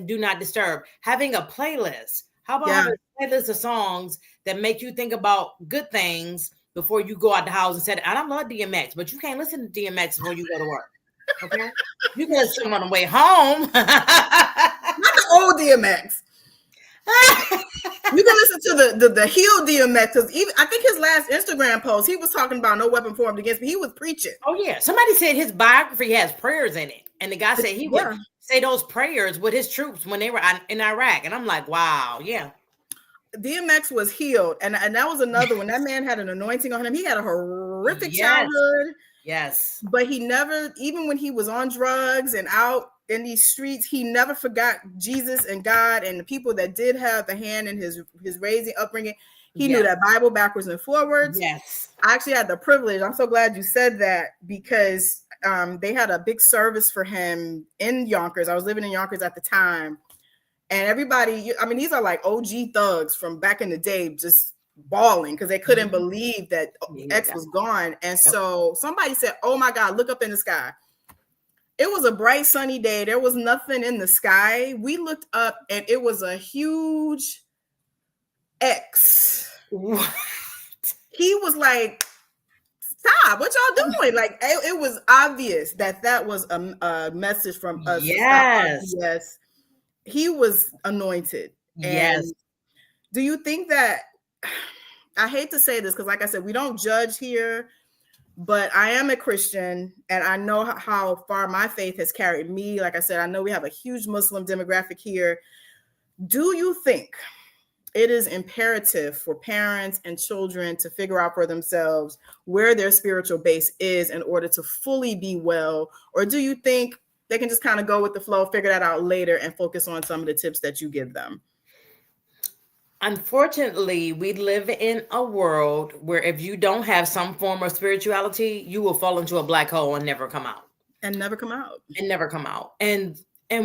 Do Not Disturb, having a playlist. How about a playlist of songs that make you think about good things before you go out the house and say, I don't love DMX, but you can't listen to DMX before you go to work. Okay? You can listen on the way home. Not the old DMX. You can listen to the heel DMX, because even I think his last Instagram post, he was talking about no weapon formed against me. He was preaching. Oh yeah. Somebody said his biography has prayers in it. And the guy said he would say those prayers with his troops when they were in Iraq. And I'm like, wow, yeah. DMX was healed. And that was another one. That man had an anointing on him. He had a horrific childhood. Yes. But he never, even when he was on drugs and out in these streets, he never forgot Jesus and God and the people that did have a hand in his raising, upbringing. He knew that Bible backwards and forwards. Yes. I actually had the privilege. I'm so glad you said that, because they had a big service for him in Yonkers. I was living in Yonkers at the time. And everybody, these are like OG thugs from back in the day, just bawling because they couldn't believe that X was gone. And so somebody said, oh my God, look up in the sky. It was a bright sunny day. There was nothing in the sky. We looked up and it was a huge X. What? He was like stop. What y'all doing? Like, it was obvious that was a message from us. Yes. Yes. He was anointed. Yes. And do you think that, I hate to say this because, like I said, we don't judge here, but I am a Christian and I know how far my faith has carried me. Like I said, I know we have a huge Muslim demographic here. Do you think it is imperative for parents and children to figure out for themselves where their spiritual base is in order to fully be well? Or do you think they can just kind of go with the flow, figure that out later, and focus on some of the tips that you give them? Unfortunately, we live in a world where if you don't have some form of spirituality, you will fall into a black hole and never come out. And never come out. And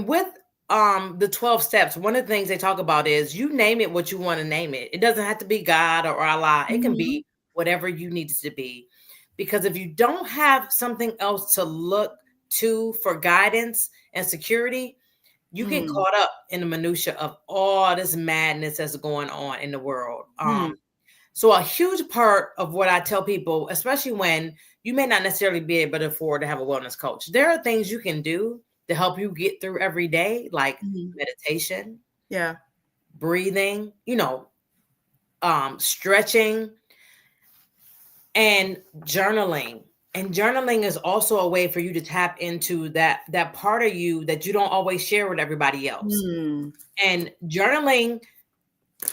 with the 12 steps, one of the things they talk about is you name it what you want to name it. It doesn't have to be God or Allah. It can be whatever you need it to be. Because if you don't have something else to look to for guidance and security, you get caught up in the minutia of all this madness that's going on in the world. So a huge part of what I tell people, especially when you may not necessarily be able to afford to have a wellness coach, there are things you can do to help you get through every day, like meditation, breathing, stretching, and journaling. And journaling is also a way for you to tap into that part of you that you don't always share with everybody else. And journaling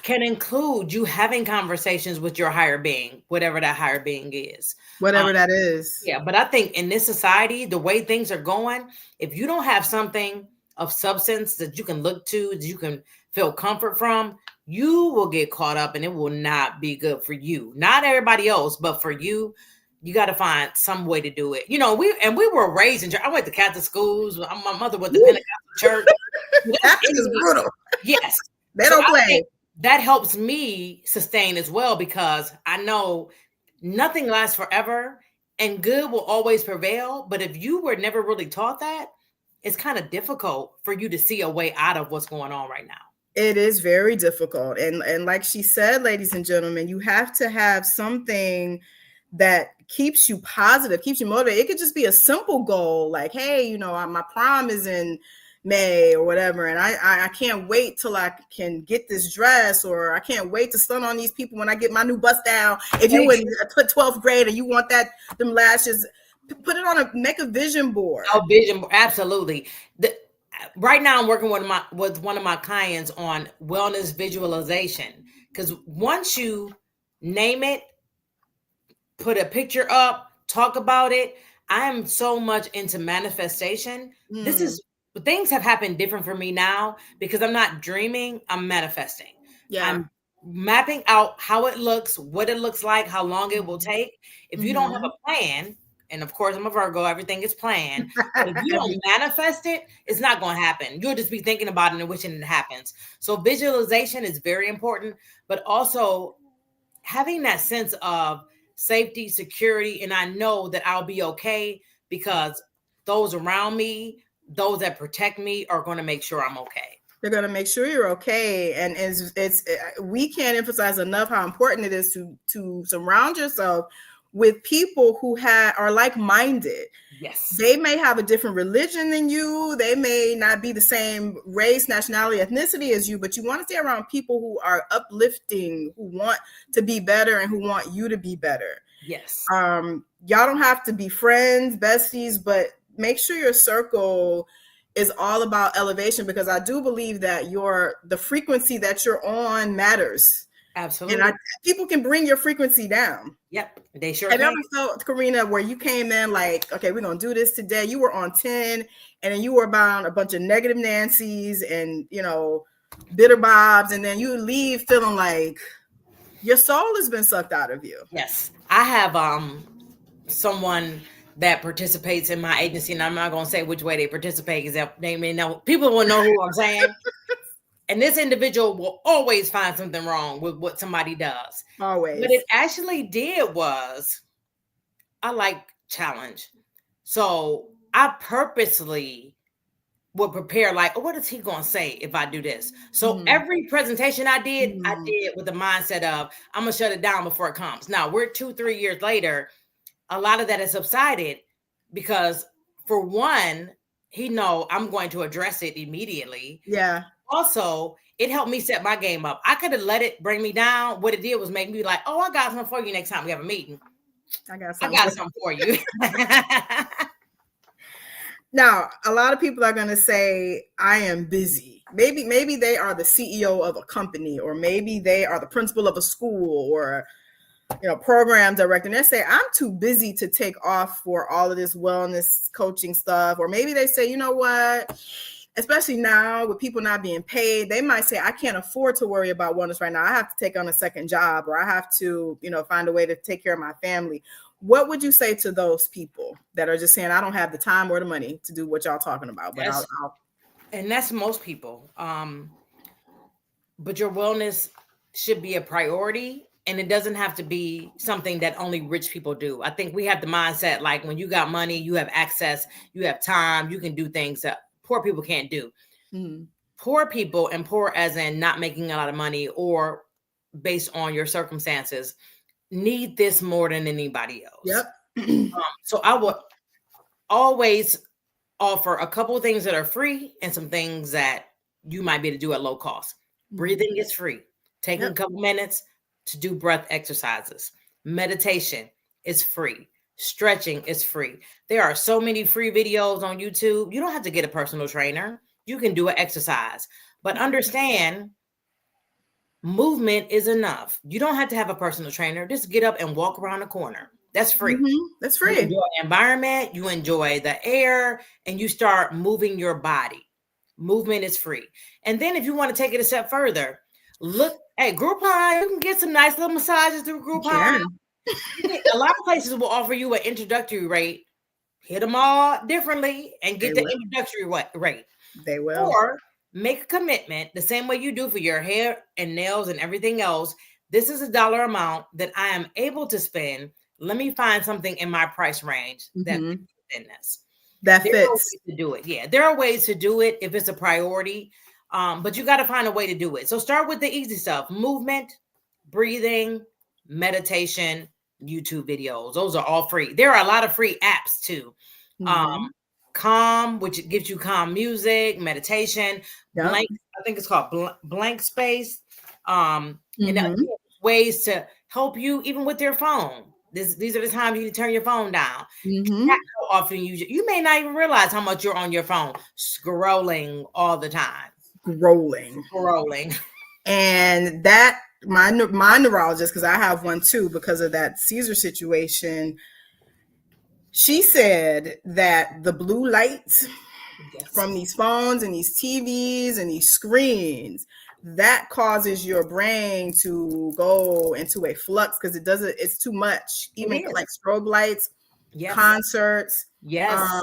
can include you having conversations with your higher being, whatever that higher being is. Whatever that is. Yeah, but I think in this society, the way things are going, if you don't have something of substance that you can look to, that you can feel comfort from, you will get caught up and it will not be good for you. Not everybody else, but for you. You got to find some way to do it. We were raised in church. I went to Catholic schools. My mother went to Pentecostal church. That is brutal. Yes. They don't play. That helps me sustain as well, because I know nothing lasts forever and good will always prevail. But if you were never really taught that, it's kind of difficult for you to see a way out of what's going on right now. It is very difficult. And like she said, ladies and gentlemen, you have to have something that keeps you positive, keeps you motivated. It could just be a simple goal, like, hey, my prom is in May or whatever, and I can't wait till I can get this dress, or I can't wait to stun on these people when I get my new bust down. If you in 12th grade and you want them lashes, put it on make a vision board. Oh, vision board, absolutely. Right now, I'm working with one of my clients on wellness visualization, because once you name it, put a picture up, talk about it. I am so much into manifestation. Things have happened different for me now because I'm not dreaming, I'm manifesting. Yeah. I'm mapping out how it looks, what it looks like, how long it will take. If you don't have a plan, and of course I'm a Virgo, everything is planned. But if you don't manifest it, it's not going to happen. You'll just be thinking about it and wishing it happens. So visualization is very important, but also having that sense of safety, security, and I know that I'll be okay because those around me, those that protect me, are going to make sure I'm okay. They're going to make sure you're okay. And we can't emphasize enough how important it is to surround yourself with people who are like-minded. Yes. They may have a different religion than you. They may not be the same race, nationality, ethnicity as you, but you want to stay around people who are uplifting, who want to be better and who want you to be better. Yes. Y'all don't have to be friends, besties, but make sure your circle is all about elevation, because I do believe that the frequency that you're on matters. Absolutely. And people can bring your frequency down. Yep, they sure Have you can. ever felt, Carina, where you came in like, okay, we're going to do this today. You were on 10 and then you were about a bunch of negative Nancy's and, bitter Bobs. And then you leave feeling like your soul has been sucked out of you. Yes. I have someone that participates in my agency, and I'm not going to say which way they participate because they may know, people will know who I'm saying. And this individual will always find something wrong with what somebody does. Always. What it actually did was, I like challenge. So I purposely would prepare, like, oh, what is he going to say if I do this? So every presentation I did with the mindset of, I'm going to shut it down before it comes. Now we're 2-3 years later. a lot of that has subsided because, for one, he know I'm going to address it immediately. Yeah. Also, it helped me set my game up. I could have let it bring me down. What it did was make me like, oh, I got something for you next time we have a meeting. I got something for you. Now, a lot of people are going to say, I am busy. Maybe they are the CEO of a company, or maybe they are the principal of a school, or program director. And they say, I'm too busy to take off for all of this wellness coaching stuff. Or maybe they say, you know what? Especially now with people not being paid, they might say, I can't afford to worry about wellness right now. I have to take on a second job, or I have to, find a way to take care of my family. What would you say to those people that are just saying, I don't have the time or the money to do what y'all talking about? But and that's most people. But your wellness should be a priority, and it doesn't have to be something that only rich people do. I think we have the mindset like, when you got money, you have access, you have time, you can do things that poor people can't do. Mm-hmm. Poor people, and poor as in not making a lot of money or based on your circumstances, need this more than anybody else. Yep. So I would always offer a couple of things that are free and some things that you might be able to do at low cost. Breathing is free. Taking a couple minutes to do breath exercises. Meditation is free. Stretching is free. There are so many free videos on YouTube. You don't have to get a personal trainer. You can do an exercise. But understand, movement is enough. You don't have to have a personal trainer. Just get up and walk around the corner. That's free. Mm-hmm. That's free. You enjoy the environment, you enjoy the air, and you start moving your body. Movement is free. And then if you want to take it a step further, look at Groupon. You can get some nice little massages through Groupon. A lot of places will offer you an introductory rate. Hit them all differently and get the introductory rate. They will. Or make a commitment the same way you do for your hair and nails and everything else. This is a dollar amount that I am able to spend. Let me find something in my price range that fits within this. That there fits. Are ways to do it. Yeah, there are ways to do it if it's a priority, but you got to find a way to do it. So start with the easy stuff: movement, breathing, meditation, YouTube videos. Those are all free. There are a lot of free apps too. Calm, which gives you calm music, meditation. Yep. Blank, I think it's called Blank Space. And ways to help you even with your phone. These are the times you need to turn your phone down. How often you may not even realize how much you're on your phone, scrolling all the time. Scrolling. And that my neurologist, because I have one too, because of that Caesar situation, she said that the blue lights from these phones and these TVs and these screens, that causes your brain to go into a flux because it's too much. Even like strobe lights, concerts. Yes.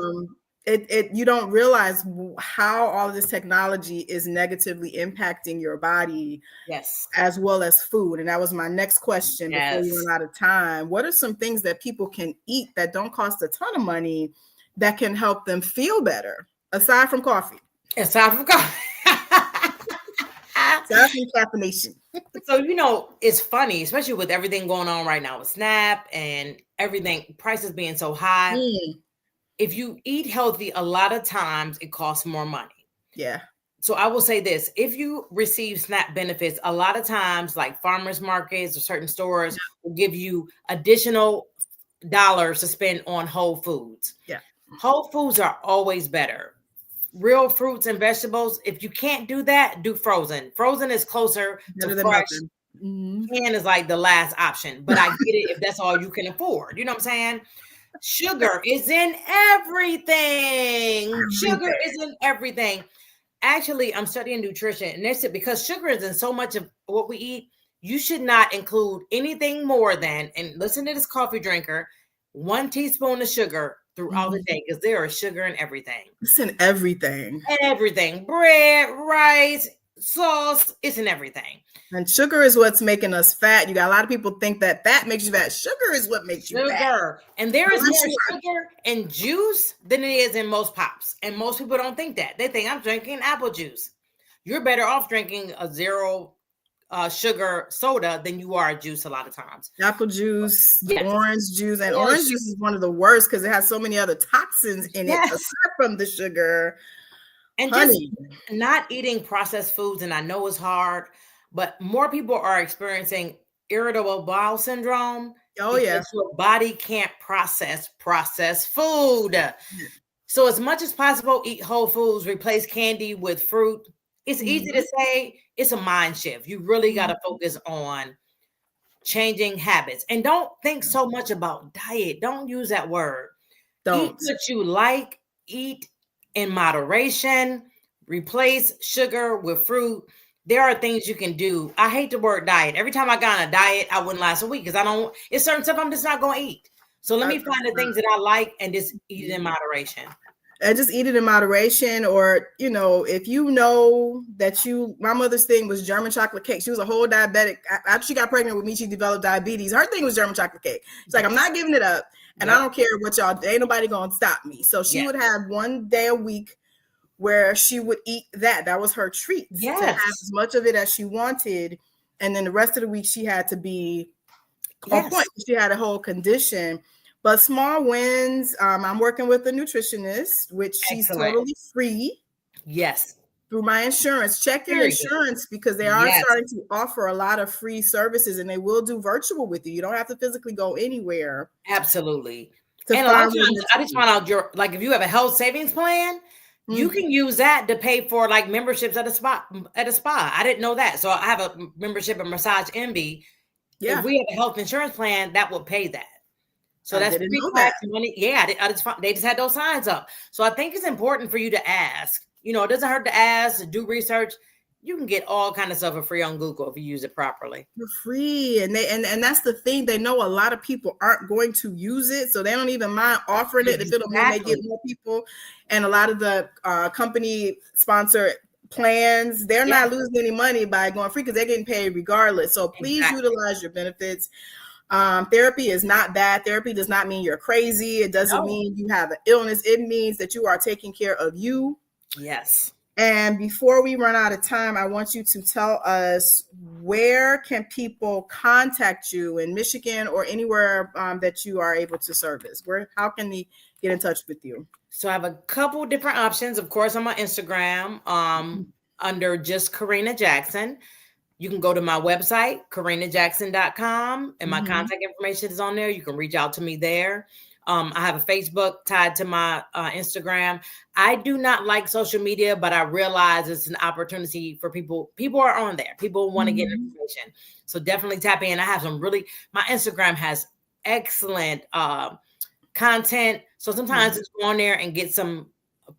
You don't realize how all of this technology is negatively impacting your body. Yes. As well as food. And that was my next question before we run out of time. What are some things that people can eat that don't cost a ton of money that can help them feel better aside from coffee? Aside from caffeination. So, it's funny, especially with everything going on right now with SNAP and everything, prices being so high. If you eat healthy, a lot of times it costs more money. Yeah. So I will say this: if you receive SNAP benefits, a lot of times like farmers markets or certain stores will give you additional dollars to spend on whole foods. Yeah. Whole foods are always better. Real fruits and vegetables. If you can't do that, do frozen. Frozen is closer to fresh. Canned is like the last option, but I get it if that's all you can afford. You know what I'm saying? Sugar is in everything. Sugar is in everything. Actually, I'm studying nutrition, and that's it, because sugar is in so much of what we eat. You should not include anything more than, and listen to this coffee drinker, 1 teaspoon of sugar throughout the day, because there is sugar in everything. It's in everything. Everything. Bread, rice, sauce, it's in everything. And sugar is what's making us fat. You got a lot of people think that fat makes you fat. Sugar is what makes you fat. And there is more sugar in juice than it is in most pops. And most people don't think that. They think I'm drinking apple juice. You're better off drinking a 0 sugar soda than you are a juice a lot of times. Apple juice, Yes. orange juice, and Orange orange juice is one of the worst because it has so many other toxins in it aside from the sugar. And honey. just not eating processed foods, and I know it's hard, but more people are experiencing irritable bowel syndrome. Oh yeah, your body can't process processed food. So as much as possible, eat whole foods, replace candy with fruit. It's easy to say, it's a mind shift. You really got to focus on changing habits, and don't think so much about diet. Don't use that word. don't. Eat what you like, eat in moderation, replace sugar with fruit. There are things you can do. I hate the word diet. Every time I got on a diet, I wouldn't last a week because it's certain stuff I'm just not going to eat. So let me find the things that I like and just eat it in moderation. And just eat it in moderation, or if you know that my mother's thing was German chocolate cake. She was a whole diabetic. After she got pregnant with me, she developed diabetes. Her thing was German chocolate cake. She's like, I'm not giving it up, and I don't care what y'all. Ain't nobody gonna stop me. So she would have one day a week where she would eat that. That was her treat. To have as much of it as she wanted, and then the rest of the week she had to be on point. She had a whole condition. But small wins. I'm working with a nutritionist, which she's totally free. Yes. Through my insurance. Check your insurance because they are starting to offer a lot of free services, and they will do virtual with you. You don't have to physically go anywhere. Absolutely. And a lot of times, I just found out if you have a health savings plan, you can use that to pay for like memberships at a spa. I didn't know that. So I have a membership at Massage Envy. Yeah. If we have a health insurance plan, that will pay that. So that's free tax money. Yeah, they just had those signs up. So I think it's important for you to ask. It doesn't hurt to ask, to do research. You can get all kind of stuff for free on Google if you use it properly. You're free, and that's the thing. They know a lot of people aren't going to use it, so they don't even mind offering it if it'll mean they get more people. And a lot of the company sponsored plans, they're not losing any money by going free because they're getting paid regardless. So please utilize your benefits. Therapy is not bad. Therapy does not mean you're crazy. It doesn't mean you have an illness. It means that you are taking care of you. Yes. And before we run out of time, I want you to tell us, where can people contact you in Michigan or anywhere that you are able to service? How can they get in touch with you? So I have a couple different options. Of course, I'm on Instagram under just Carina Jackson. You can go to my website, carinajackson.com, and my contact information is on there. You can reach out to me there. I have a Facebook tied to my Instagram. I do not like social media, but I realize it's an opportunity for people. People are on there. People want to get information. So definitely tap in. I have my Instagram has excellent content. So sometimes it's go on there and get some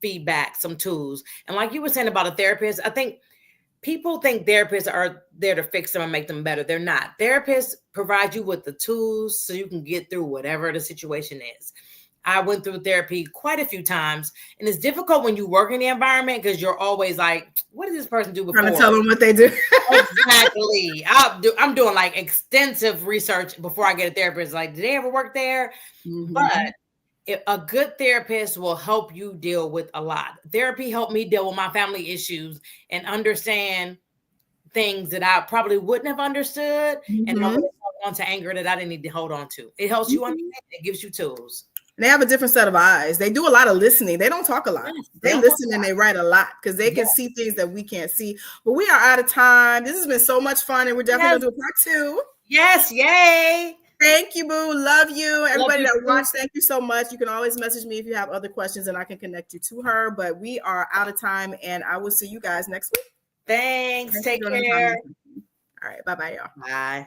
feedback, some tools. And like you were saying about a therapist, I think people think therapists are there to fix them and make them better. They're not. Therapists provide you with the tools so you can get through whatever the situation is. I went through therapy quite a few times, and it's difficult when you work in the environment because you're always like, what did this person do before? Trying to tell them what they do. Exactly. I'm doing like extensive research before I get a therapist. Like, did they ever work there? But if a good therapist will help you deal with a lot. Therapy helped me deal with my family issues and understand things that I probably wouldn't have understood and hold on to anger that I didn't need to hold on to. It helps you understand. It gives you tools. They have a different set of eyes. They do a lot of listening. They don't talk a lot. They listen and they write a lot because they can see things that we can't see. But we are out of time. This has been so much fun, and we're definitely going to do a part 2. Yes. Yay. Thank you, boo. Love you. Everybody that watched, thank you so much. You can always message me if you have other questions and I can connect you to her. But we are out of time, and I will see you guys next week. Thanks. Take care. All right. Bye-bye, y'all. Bye.